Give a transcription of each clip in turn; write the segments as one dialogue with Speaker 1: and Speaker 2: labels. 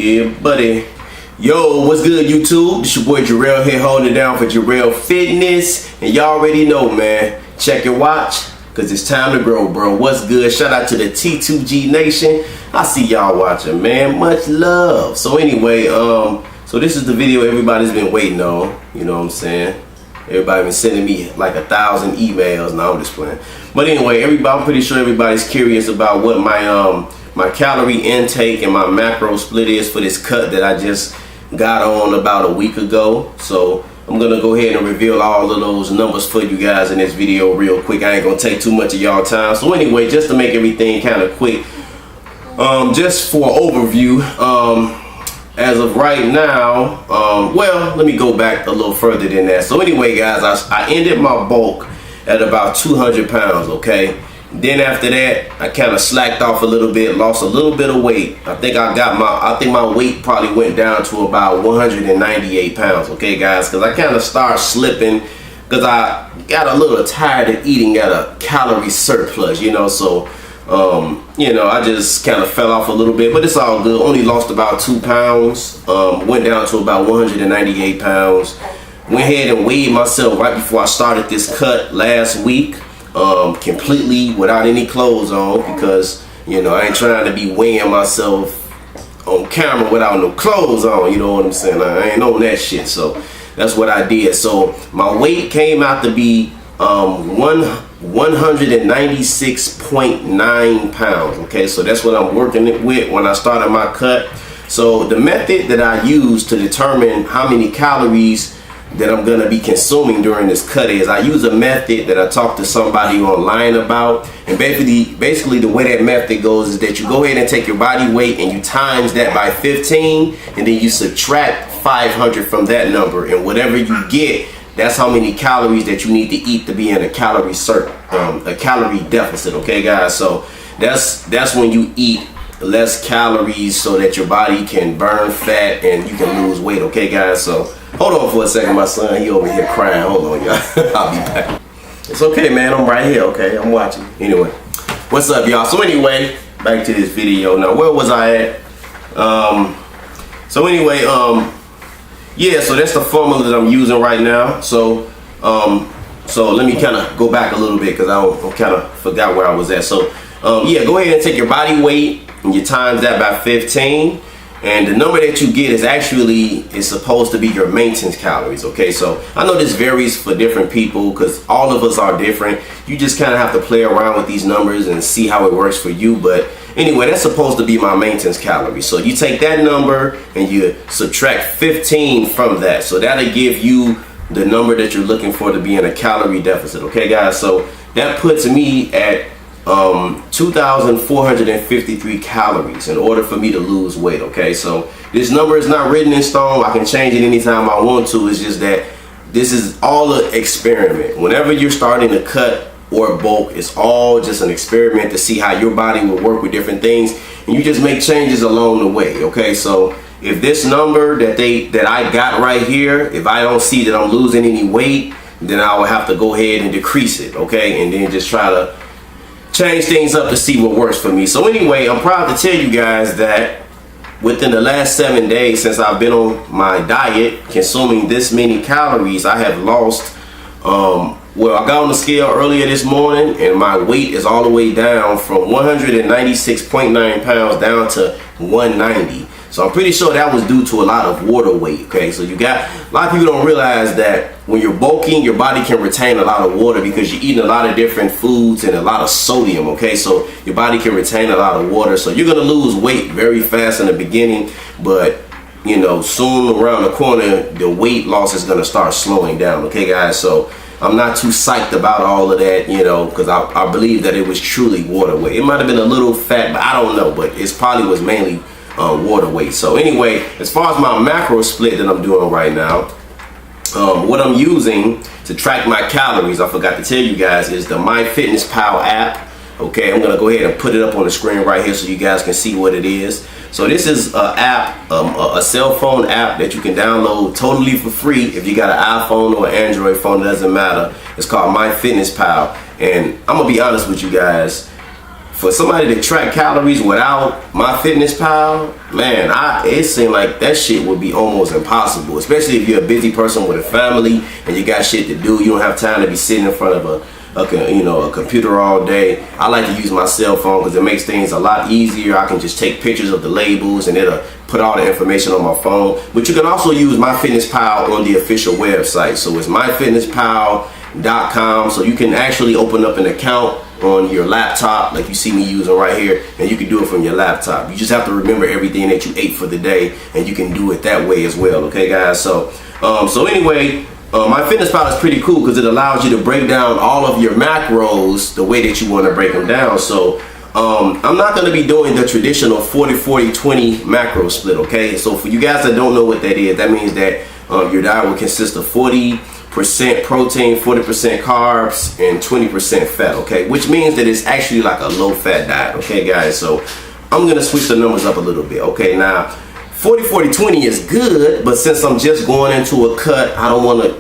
Speaker 1: Yeah, buddy. Yo, what's good, YouTube? This your boy Jorrell here, holding it down for Jorrellfitness. And y'all already know, man. Check your watch, because it's time to grow, bro. What's good? Shout out to the T2G Nation. I see y'all watching, man. Much love. So anyway, so this is the video everybody's been waiting on. You know what I'm saying? Everybody been sending me like 1,000 emails. Now I'm just playing. But anyway, I'm pretty sure everybody's curious about what my calorie intake and my macro split is for this cut that I just got on about a week ago. So I'm gonna go ahead and reveal all of those numbers for you guys in this video real quick. I ain't gonna take too much of y'all time. So anyway, just to make everything kind of quick, just for overview, as of right now, well, let me go back a little further than that. So anyway, guys, I ended my bulk at about 200 pounds, okay? Then after that, I kind of slacked off a little bit, lost a little bit of weight. I think my weight probably went down to about 198 pounds, okay, guys? Because I kind of started slipping because I got a little tired of eating at a calorie surplus, you know, so you know, I just kind of fell off a little bit, but it's all good. Only lost about 2 pounds, went down to about 198 pounds. Went ahead and weighed myself right before I started this cut last week, completely without any clothes on, because, you know, I ain't trying to be weighing myself on camera without no clothes on, you know what I'm saying? I ain't on that shit, so that's what I did. So my weight came out to be 196.9 pounds. Okay, so that's what I'm working with when I started my cut. So the method that I use to determine how many calories that I'm gonna be consuming during this cut is I use a method that I talked to somebody online about, and basically the way that method goes is that you go ahead and take your body weight and you times that by 15, and then you subtract 500 from that number, and whatever you get, that's how many calories that you need to eat to be in a calorie deficit. Okay, guys, so that's when you eat less calories so that your body can burn fat and you can lose weight. Okay, guys, so hold on for a second. My son, he over here crying. Hold on, y'all. I'll be back. It's okay, man. I'm right here. Okay, I'm watching. Anyway, what's up, y'all? So anyway, back to this video. Now, where was I at? So anyway, yeah, so that's the formula that I'm using right now. So so let me kind of go back a little bit because I kind of forgot where I was at. So yeah, go ahead and take your body weight and you times that by 15, and the number that you get is supposed to be your maintenance calories. Okay, so I know this varies for different people because all of us are different. You just kind of have to play around with these numbers and see how it works for you. But anyway, that's supposed to be my maintenance calories. So you take that number and you subtract 15 from that. So that'll give you the number that you're looking for to be in a calorie deficit. Okay, guys, so that puts me at 2,453 calories in order for me to lose weight. Okay, so this number is not written in stone. I can change it anytime I want to. It's just that this is all an experiment. Whenever you're starting to cut or bulk, it's all just an experiment to see how your body will work with different things, and you just make changes along the way. Okay, so if this number that I got right here, if I don't see that I'm losing any weight, then I will have to go ahead and decrease it. Okay, and then just try to change things up to see what works for me. So anyway, I'm proud to tell you guys that within the last 7 days since I've been on my diet, consuming this many calories, I have lost, well, I got on the scale earlier this morning and my weight is all the way down from 196.9 pounds down to 190. So I'm pretty sure that was due to a lot of water weight. Okay, so a lot of people don't realize that when you're bulking, your body can retain a lot of water because you're eating a lot of different foods and a lot of sodium. Okay, so your body can retain a lot of water, so you're gonna lose weight very fast in the beginning, but you know, soon around the corner the weight loss is gonna start slowing down. Okay, guys, so I'm not too psyched about all of that, you know, because I believe that it was truly water weight. It might have been a little fat, but I don't know, but it probably was mainly water weight. So anyway, as far as my macro split that I'm doing right now, what I'm using to track my calories, I forgot to tell you guys, is the MyFitnessPal app. Okay, I'm gonna go ahead and put it up on the screen right here so you guys can see what it is. So this is an app, a cell phone app that you can download totally for free if you got an iPhone or an Android phone. It doesn't matter. It's called MyFitnessPal, and I'm gonna be honest with you guys. for somebody to track calories without MyFitnessPal, man, it seemed like that shit would be almost impossible, especially if you're a busy person with a family and you got shit to do. You don't have time to be sitting in front of a computer all day. I like to use my cell phone because it makes things a lot easier. I can just take pictures of the labels and it'll put all the information on my phone. But you can also use MyFitnessPal on the official website. So it's myfitnesspal.com. So you can actually open up an account on your laptop like you see me using right here, and you can do it from your laptop. You just have to remember everything that you ate for the day, and you can do it that way as well. Okay, guys. So anyway, MyFitnessPal is pretty cool because it allows you to break down all of your macros the way that you want to break them down. So I'm not going to be doing the traditional 40-40-20 macro split. Okay, so for you guys that don't know what that is, that means that your diet will consist of 40% protein, 40% carbs, and 20% fat. Okay, which means that it's actually like a low fat diet. Okay, guys. So I'm going to switch the numbers up a little bit. Okay, now 40-40-20 is good, but since I'm just going into a cut, I don't want to,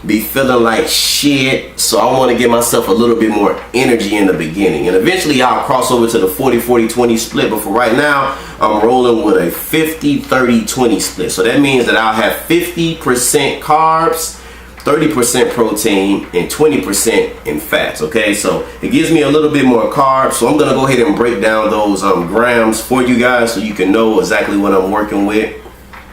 Speaker 1: be feeling like shit. So I want to give myself a little bit more energy in the beginning. And eventually I'll cross over to the 40-40-20 split. But for right now, I'm rolling with a 50-30-20 split. So that means that I'll have 50% carbs, 30% protein, and 20% in fats. Okay, so it gives me a little bit more carbs. So I'm gonna go ahead and break down those grams for you guys so you can know exactly what I'm working with.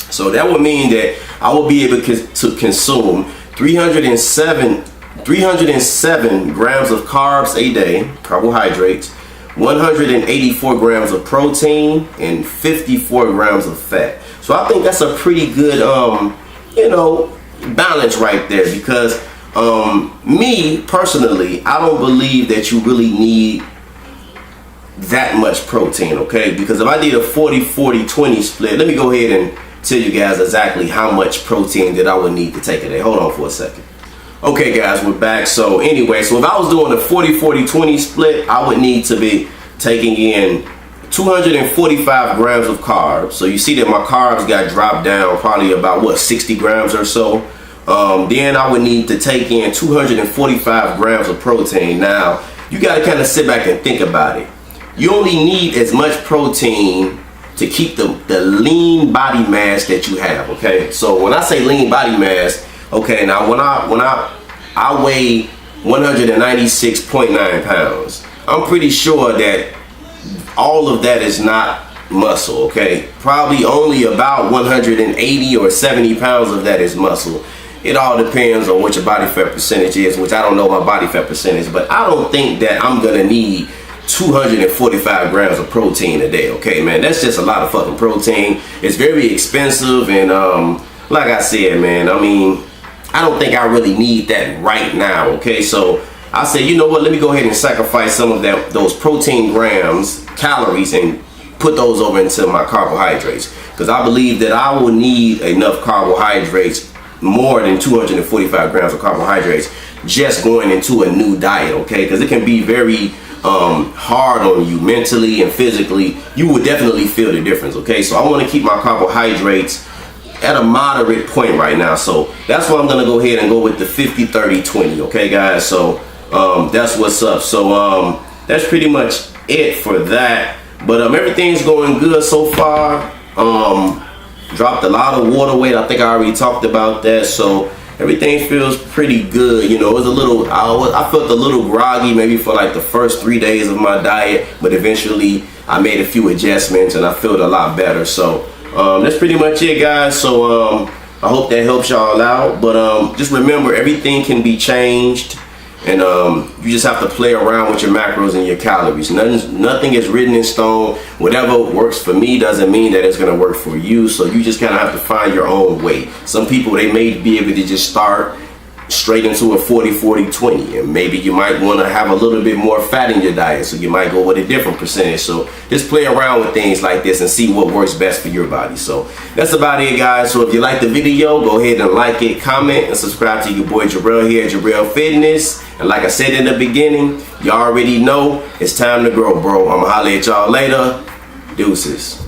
Speaker 1: So that would mean that I will be able to consume 307 grams of carbs a day, carbohydrates, 184 grams of protein, and 54 grams of fat. So I think that's a pretty good balance right there, because me personally, I don't believe that you really need that much protein. Okay, because if I did a 40-40-20 split, let me go ahead and tell you guys exactly how much protein that I would need to take a day. Hold on for a second. Okay, guys, we're back. So anyway, so if I was doing a 40-40-20 split, I would need to be taking in 245 grams of carbs. So you see that my carbs got dropped down probably about 60 grams or so. Then I would need to take in 245 grams of protein. Now you got to kind of sit back and think about it. You only need as much protein to keep the lean body mass that you have. Okay, so when I say lean body mass, okay, now when I weigh 196.9 pounds, I'm pretty sure that all of that is not muscle. Okay, probably only about 180 or 70 pounds of that is muscle. It all depends on what your body fat percentage is, which I don't know my body fat percentage, but I don't think that I'm gonna need 245 grams of protein a day. Okay, man, that's just a lot of fucking protein. It's very expensive, and like I said, man, I mean, I don't think I really need that right now. Okay, so I said, you know what, let me go ahead and sacrifice some of those protein grams, calories, and put those over into my carbohydrates, because I believe that I will need enough carbohydrates, more than 245 grams of carbohydrates, just going into a new diet. Okay, because it can be very hard on you mentally and physically. You will definitely feel the difference. Okay, so I want to keep my carbohydrates at a moderate point right now, so that's why I'm gonna go ahead and go with the 50-30-20. Okay, guys, so that's what's up. So that's pretty much it for that. But everything's going good so far. Dropped a lot of water weight. I think I already talked about that. So everything feels pretty good. It was a little, I felt a little groggy maybe for like the first 3 days of my diet, but eventually I made a few adjustments and I felt a lot better. So that's pretty much it, guys. So I hope that helps y'all out. But just remember, everything can be changed, and you just have to play around with your macros and your calories. Nothing is written in stone. Whatever works for me doesn't mean that it's gonna work for you. So you just kind of have to find your own way. Some people, they may be able to just start straight into a 40-40-20, and maybe you might want to have a little bit more fat in your diet, so you might go with a different percentage. So just play around with things like this and see what works best for your body. So that's about it, guys. So if you like the video, go ahead and like it, comment, and subscribe to your boy Jorrell here at Jorrellfitness. And like I said in the beginning, you already know it's time to grow, bro. I'ma holler at y'all later. Deuces.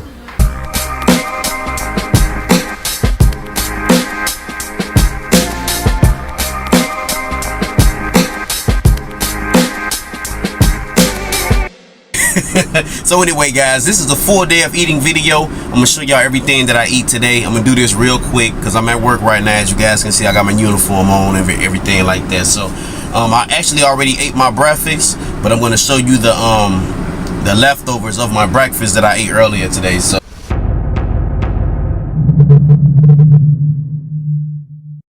Speaker 2: So anyway, guys, this is a full day of eating video. I'm gonna show y'all everything that I eat today. I'm gonna do this real quick because I'm at work right now. As you guys can see, I got my uniform on, everything like that. So I actually already ate my breakfast, but I'm gonna show you the leftovers of my breakfast that I ate earlier today. So